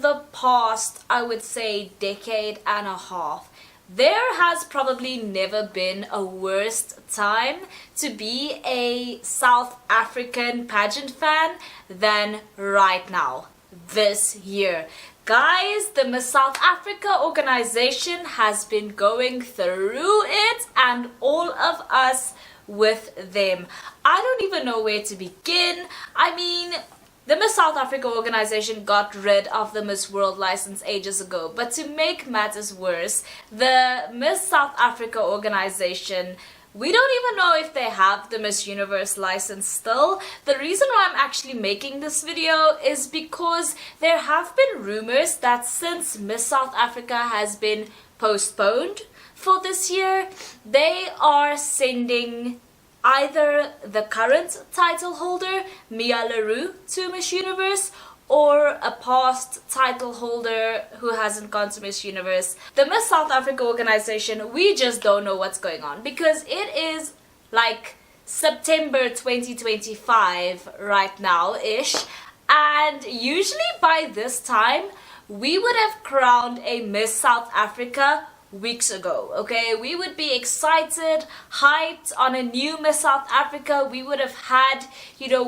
the past, I would say, decade and a half, there has probably never been a worse time to be a South African pageant fan than right now, this year. Guys, the Miss South Africa organization has been going through it, and all of us with them. I don't even know where to begin. I mean, the Miss South Africa organization got rid of the Miss World license ages ago, but to make matters worse, the Miss South Africa organization, we don't even know if they have the Miss Universe license still. The reason why I'm actually making this video is because there have been rumors that since Miss South Africa has been postponed for this year, they are sending either the current title holder, Mia Laroo, to Miss Universe, or a past title holder who hasn't gone to Miss Universe. The Miss South Africa organization, we just don't know what's going on, because it is like September 2025 right now-ish, and usually by this time, we would have crowned a Miss South Africa weeks ago, okay? We would be excited, hyped on a new Miss South Africa. We would have had,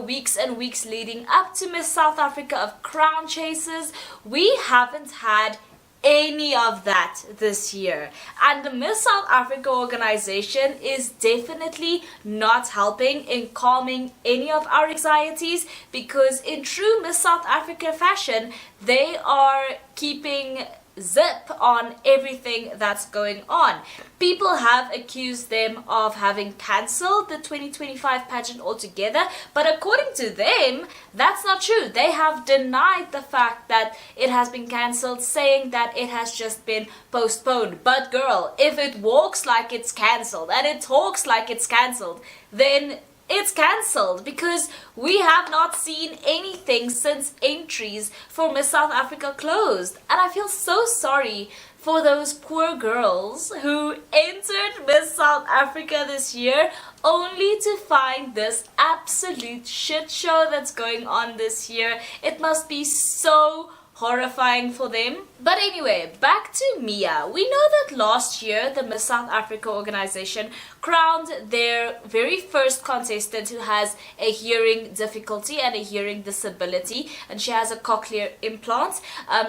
weeks and weeks leading up to Miss South Africa of crown chases. We haven't had any of that this year, and the Miss South Africa organization is definitely not helping in calming any of our anxieties, because in true Miss South Africa fashion, they are keeping zip on everything that's going on. People have accused them of having cancelled the 2025 pageant altogether, but according to them, that's not true. They have denied the fact that it has been cancelled, saying that it has just been postponed. But girl, if it walks like it's cancelled and it talks like it's cancelled, then it's cancelled, because we have not seen anything since entries for Miss South Africa closed. And I feel so sorry for those poor girls who entered Miss South Africa this year only to find this absolute shit show that's going on this year. It must be so horrifying for them. But anyway, back to Mia. We know that last year the Miss South Africa organization crowned their very first contestant who has a hearing difficulty and a hearing disability, and she has a cochlear implant.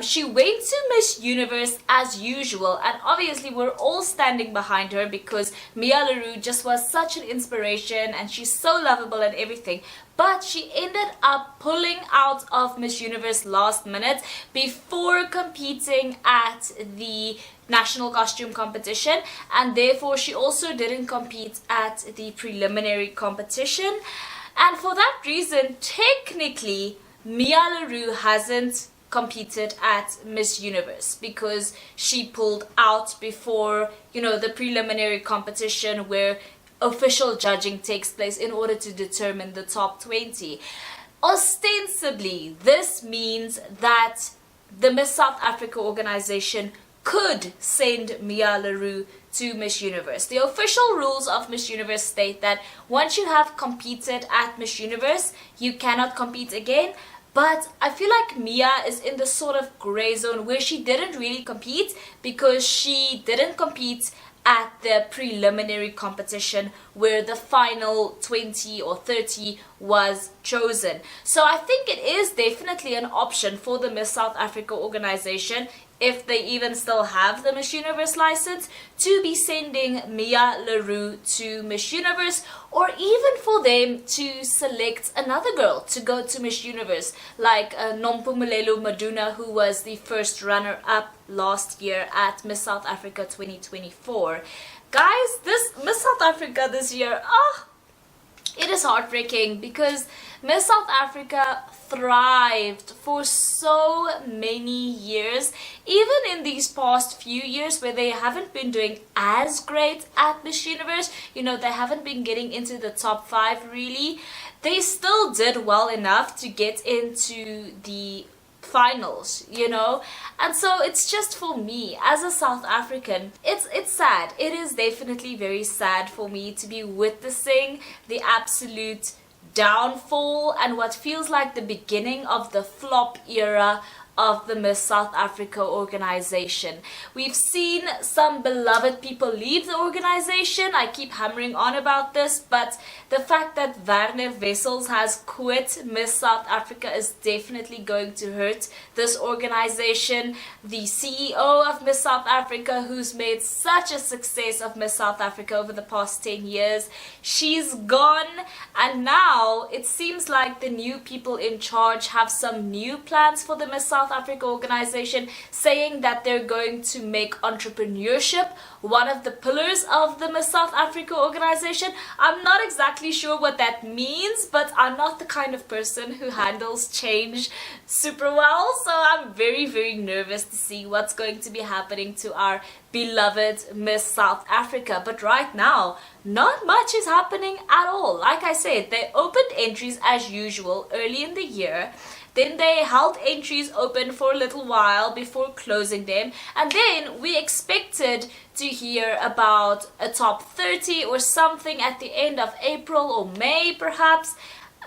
She went to Miss Universe as usual, and obviously we're all standing behind her because Mia Laroo just was such an inspiration and she's so lovable and everything. But she ended up pulling out of Miss Universe last minute before competing at the national costume competition, and therefore she also didn't compete at the preliminary competition. And for that reason, technically, Mia Laroo hasn't competed at Miss Universe because she pulled out before, the preliminary competition where official judging takes place in order to determine the top 20. Ostensibly, this means that the Miss South Africa organization could send Mia Laroo to Miss Universe. The official rules of Miss Universe state that once you have competed at Miss Universe, you cannot compete again. But I feel like Mia is in the sort of gray zone where she didn't really compete because she didn't compete at the preliminary competition where the final 20 or 30 was chosen. So I think it is definitely an option for the Miss South Africa organization, if they even still have the Miss Universe license, to be sending Mia Laroo to Miss Universe, or even for them to select another girl to go to Miss Universe, like Nompumelelo Maduna, who was the first runner-up last year at Miss South Africa 2024. Guys, this Miss South Africa this year, it is heartbreaking because Miss South Africa thrived for so many years, even in these past few years where they haven't been doing as great at Miss Universe. They haven't been getting into the top 5 really. They still did well enough to get into the finals, and so it's just, for me as a South African, it's sad. It is definitely very sad for me to be witnessing the absolute downfall and what feels like the beginning of the flop era of the Miss South Africa organization. We've seen some beloved people leave the organization. I keep hammering on about this, but the fact that Werner Wessels has quit Miss South Africa is definitely going to hurt this organization. The CEO of Miss South Africa, who's made such a success of Miss South Africa over the past 10 years, she's gone, and now it seems like the new people in charge have some new plans for the Miss South Africa organization, saying that they're going to make entrepreneurship one of the pillars of the Miss South Africa organization. I'm not exactly sure what that means, but I'm not the kind of person who handles change super well, so I'm very, very nervous to see what's going to be happening to our beloved Miss South Africa. But right now, not much is happening at all. Like I said, they opened entries as usual early in the year. Then they held entries open for a little while before closing them. And then we expected to hear about a top 30 or something at the end of April or May perhaps.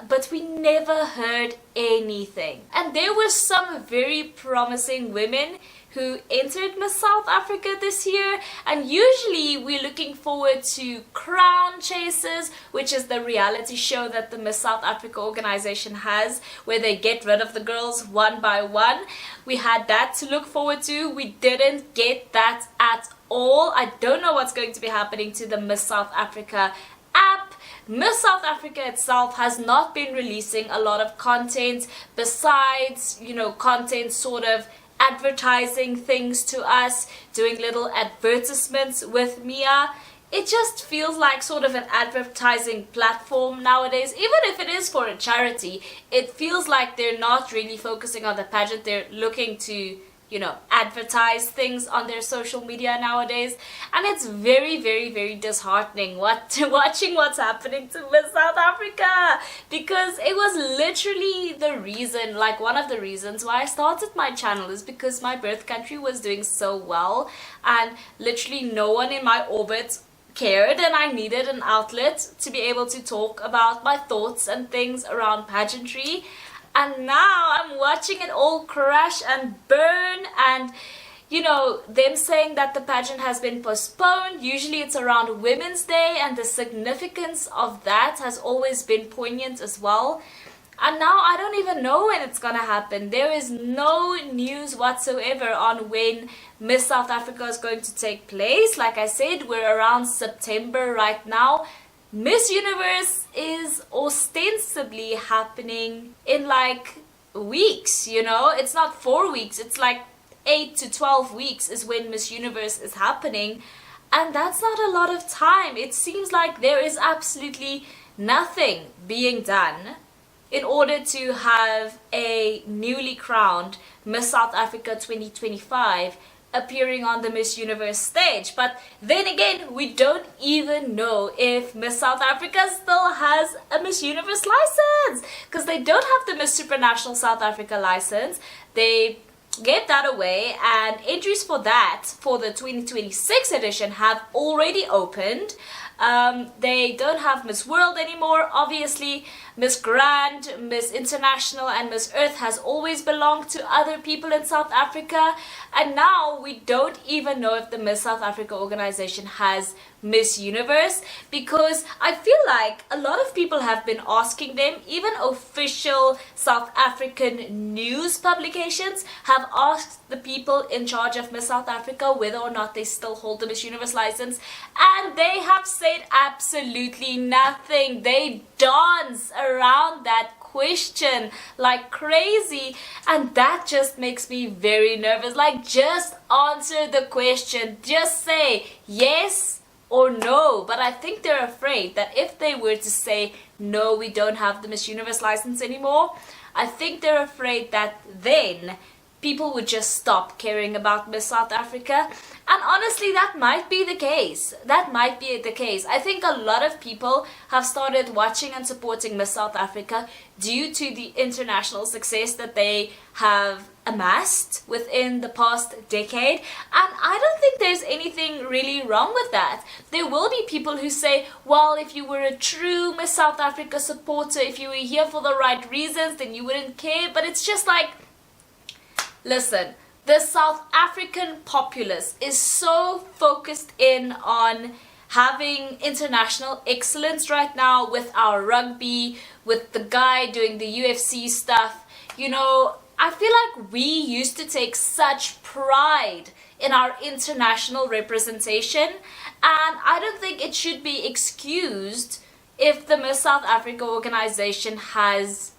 But we never heard anything. And there were some very promising women who entered Miss South Africa this year, and usually we're looking forward to Crown Chasers, which is the reality show that the Miss South Africa organization has, where they get rid of the girls one by one. We had that to look forward to. We didn't get that at all. I don't know what's going to be happening to the Miss South Africa app. Miss South Africa itself has not been releasing a lot of content besides, content sort of advertising things to us, doing little advertisements with Mia. It just feels like sort of an advertising platform nowadays. Even if it is for a charity, it feels like they're not really focusing on the pageant. They're looking to advertise things on their social media nowadays, and it's very, very, very disheartening watching what's happening to Miss South Africa, because it was literally the reason, like one of the reasons why I started my channel, is because my birth country was doing so well and literally no one in my orbit cared, and I needed an outlet to be able to talk about my thoughts and things around pageantry. And now I'm watching it all crash and burn, and them saying that the pageant has been postponed. Usually it's around Women's Day, and the significance of that has always been poignant as well. And now I don't even know when it's gonna happen. There is no news whatsoever on when Miss South Africa is going to take place. Like I said, we're around September right now. Miss Universe is ostensibly happening in like weeks, It's not 4 weeks, it's like 8 to 12 weeks is when Miss Universe is happening. And that's not a lot of time. It seems like there is absolutely nothing being done in order to have a newly crowned Miss South Africa 2025 appearing on the Miss Universe stage. But then again, we don't even know if Miss South Africa still has a Miss Universe license, because they don't have the Miss Supranational South Africa license. They gave that away, and entries for that for the 2026 edition have already opened. They don't have Miss World anymore, obviously. Miss Grand, Miss International, and Miss Earth has always belonged to other people in South Africa. And now we don't even know if the Miss South Africa organization has Miss Universe, because I feel like a lot of people have been asking them. Even official South African news publications have asked the people in charge of Miss South Africa whether or not they still hold the Miss Universe license, and they have said absolutely nothing. They dance around that question like crazy, and that just makes me very nervous. Like, just answer the question, just say yes or no. But I think they're afraid that if they were to say no, we don't have the Miss Universe license anymore, I think they're afraid that then people would just stop caring about Miss South Africa. And honestly, that might be the case. That might be the case. I think a lot of people have started watching and supporting Miss South Africa due to the international success that they have amassed within the past decade. And I don't think there's anything really wrong with that. There will be people who say, well, if you were a true Miss South Africa supporter, if you were here for the right reasons, then you wouldn't care. But it's just like, Listen, the South African populace is so focused in on having international excellence right now with our rugby, with the guy doing the UFC stuff. You know, I feel like we used to take such pride in our international representation, and I don't think it should be excused if the Miss South Africa organization has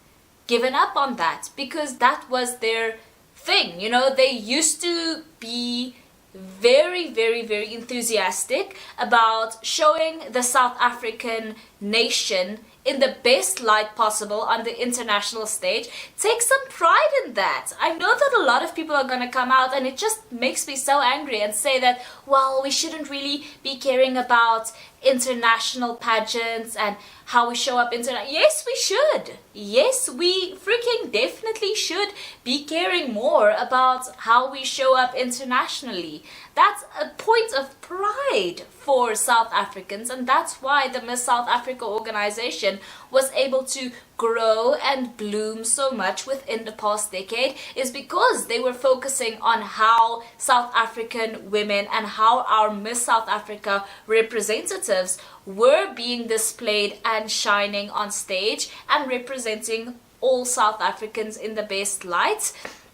given up on that, because that was their thing. You know, they used to be very, very, very enthusiastic about showing the South African nation in the best light possible on the international stage. Take some pride in that. I know that a lot of people are going to come out, and it just makes me so angry and say that, well, we shouldn't really be caring about international pageants and how we show up Yes, we should. Yes, we freaking definitely should be caring more about how we show up internationally. That's a point of pride for South Africans, and that's why the Miss South Africa organization was able to grow and bloom so much within the past decade, is because they were focusing on how South African women and how our Miss South Africa representatives were being displayed and shining on stage and representing all South Africans in the best light.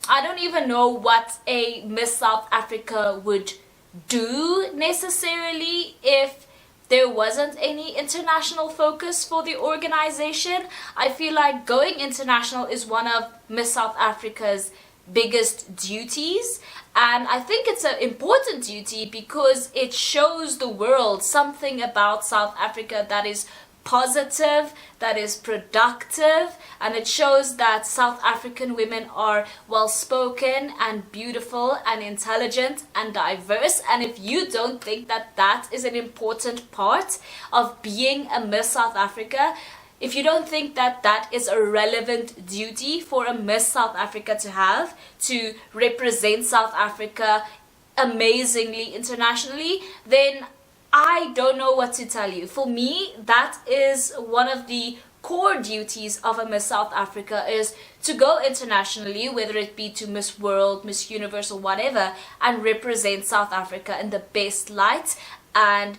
I don't even know what a Miss South Africa would do necessarily if there wasn't any international focus for the organization. I feel like going international is one of Miss South Africa's biggest duties, and I think it's an important duty because it shows the world something about South Africa that is positive, that is productive, and it shows that South African women are well spoken and beautiful and intelligent and diverse. And if you don't think that that is an important part of being a Miss South Africa, if you don't think that that is a relevant duty for a Miss South Africa to have, to represent South Africa amazingly internationally, then I don't know what to tell you. For me, that is one of the core duties of a Miss South Africa, is to go internationally, whether it be to Miss World, Miss Universe or whatever, and represent South Africa in the best light and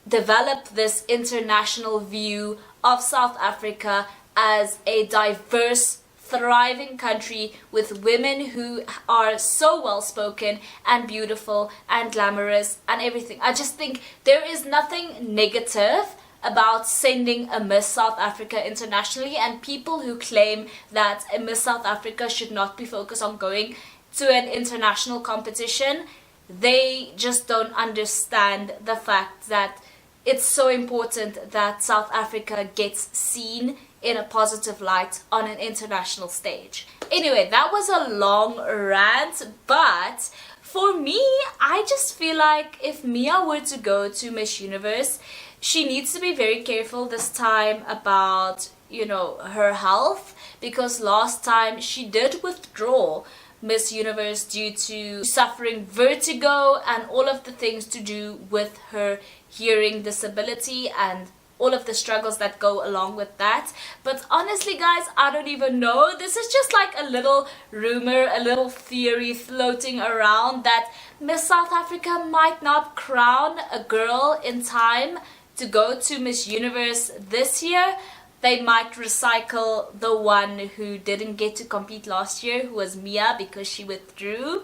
develop this international view of South Africa as a diverse, thriving country with women who are so well spoken and beautiful and glamorous and everything. I just think there is nothing negative about sending a Miss South Africa internationally, and people who claim that a Miss South Africa should not be focused on going to an international competition, they just don't understand the fact that it's so important that South Africa gets seen in a positive light on an international stage. Anyway, that was a long rant, but for me, I just feel like if Mia were to go to Miss Universe, she needs to be very careful this time about, you know, her health, because last time she did withdraw Miss Universe due to suffering vertigo and all of the things to do with her hearing disability and all of the struggles that go along with that. But honestly guys, I don't even know. This is just like a little rumor, a little theory floating around that Miss South Africa might not crown a girl in time to go to Miss Universe this year. They might recycle the one who didn't get to compete last year, who was Mia, because she withdrew.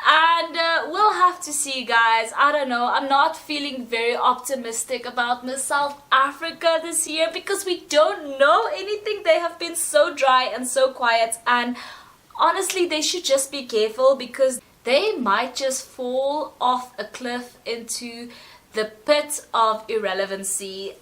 And we'll have to see, guys. I don't know. I'm not feeling very optimistic about Miss South Africa this year because we don't know anything. They have been so dry and so quiet. And honestly, they should just be careful because they might just fall off a cliff into the pit of irrelevancy.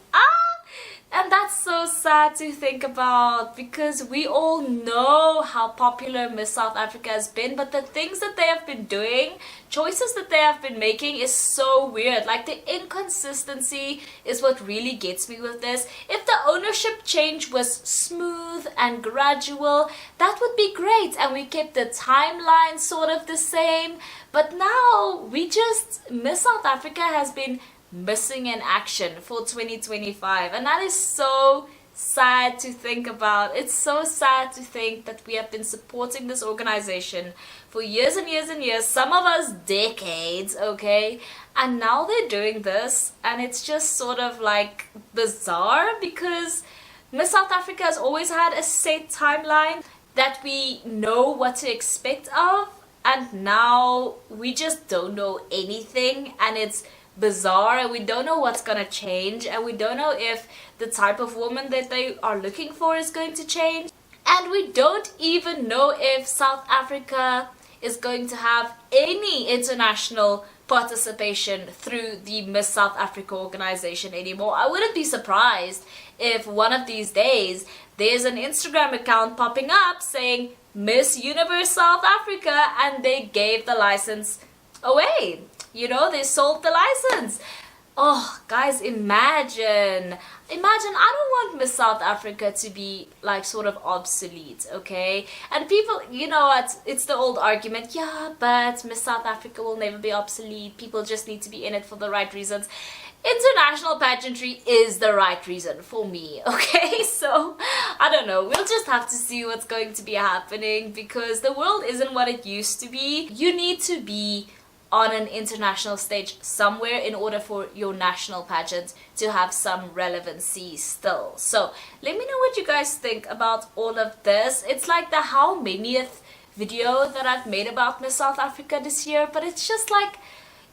And that's so sad to think about because we all know how popular Miss South Africa has been, but the things that they have been doing, choices that they have been making is so weird. Like the inconsistency is what really gets me with this. If the ownership change was smooth and gradual, that would be great and we kept the timeline sort of the same. But now Miss South Africa has been missing in action for 2025, and that is so sad to think about. It's so sad to think that we have been supporting this organization for years and years and years, some of us decades, okay? And now they're doing this, and it's just sort of like bizarre because Miss South Africa has always had a set timeline that we know what to expect of, and now we just don't know anything, and it's bizarre, and we don't know what's gonna change, and we don't know if the type of woman that they are looking for is going to change, and we don't even know if South Africa is going to have any international participation through the Miss South Africa organization anymore. I wouldn't be surprised if one of these days there's an Instagram account popping up saying Miss Universe South Africa, and they gave the license away. You know, they sold the license. Oh, guys, imagine, I don't want Miss South Africa to be like sort of obsolete, okay? And people, you know what, it's the old argument, yeah, but Miss South Africa will never be obsolete. People just need to be in it for the right reasons. International pageantry is the right reason for me, okay? So, I don't know, we'll just have to see what's going to be happening because the world isn't what it used to be. You need to be on an international stage somewhere in order for your national pageant to have some relevancy still. So let me know what you guys think about all of this. It's like the how manyth video that I've made about Miss South Africa this year, but it's just like,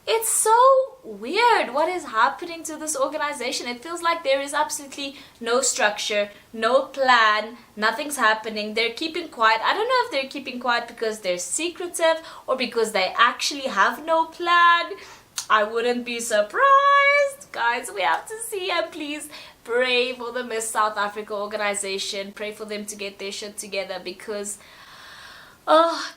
it's so weird what is happening to this organization. It feels like there is absolutely no structure, no plan, nothing's happening. They're keeping quiet. I don't know if they're keeping quiet because they're secretive or because they actually have no plan. I wouldn't be surprised. Guys, we have to see, and please pray for the Miss South Africa organization. Pray for them to get their shit together because oh,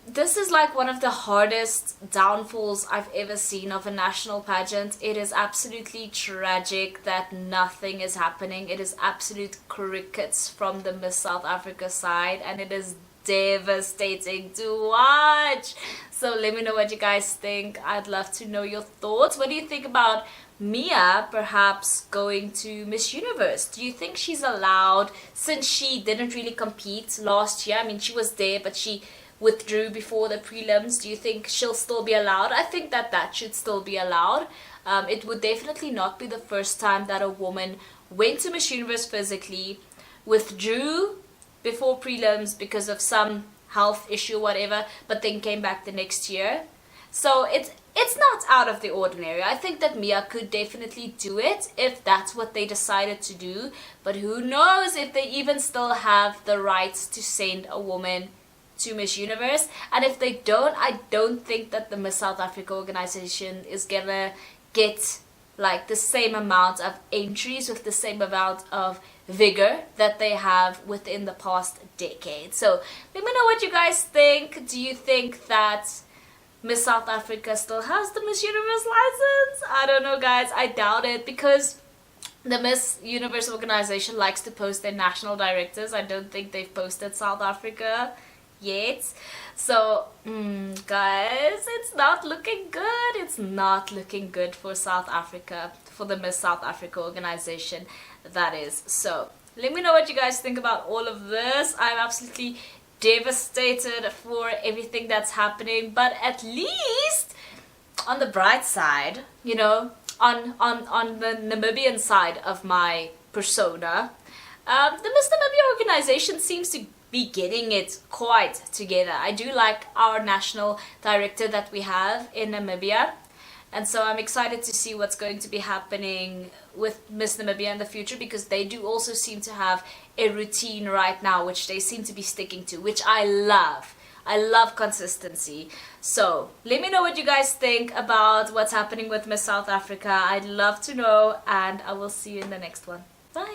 this is like one of the hardest downfalls I've ever seen of a national pageant. It is absolutely tragic that nothing is happening. It is absolute crickets from the Miss South Africa side, and it is devastating to watch. So let me know what you guys think. I'd love to know your thoughts. What do you think about Mia perhaps going to Miss Universe? Do you think she's allowed, since she didn't really compete last year? I mean, she was there, but she withdrew before the prelims. Do you think she'll still be allowed? I think that should still be allowed. It would definitely not be the first time that a woman went to Miss Universe physically, withdrew before prelims because of some health issue or whatever, but then came back the next year. So it's not out of the ordinary. I think that Mia could definitely do it if that's what they decided to do. But who knows if they even still have the rights to send a woman to Miss Universe. And if they don't, I don't think that the Miss South Africa organization is gonna get like the same amount of entries with the same amount of vigor that they have within the past decade. So let me know what you guys think. Do you think that Miss South Africa still has the Miss Universe license? I don't know, guys. I doubt it because the Miss Universe organization likes to post their national directors. I don't think they've posted South Africa yet. So, guys, it's not looking good. It's not looking good for South Africa, for the Miss South Africa organization, that is. So, let me know what you guys think about all of this. I'm absolutely devastated for everything that's happening, but at least on the bright side, you know, on the Namibian side of my persona, the Miss Namibia organization seems to be getting it quite together. I do like our national director that we have in Namibia, and so I'm excited to see what's going to be happening with Miss Namibia in the future, because they do also seem to have a routine right now which they seem to be sticking to, which I love. I love consistency. So let me know what you guys think about what's happening with Miss South Africa. I'd love to know, and I will see you in the next one. Bye.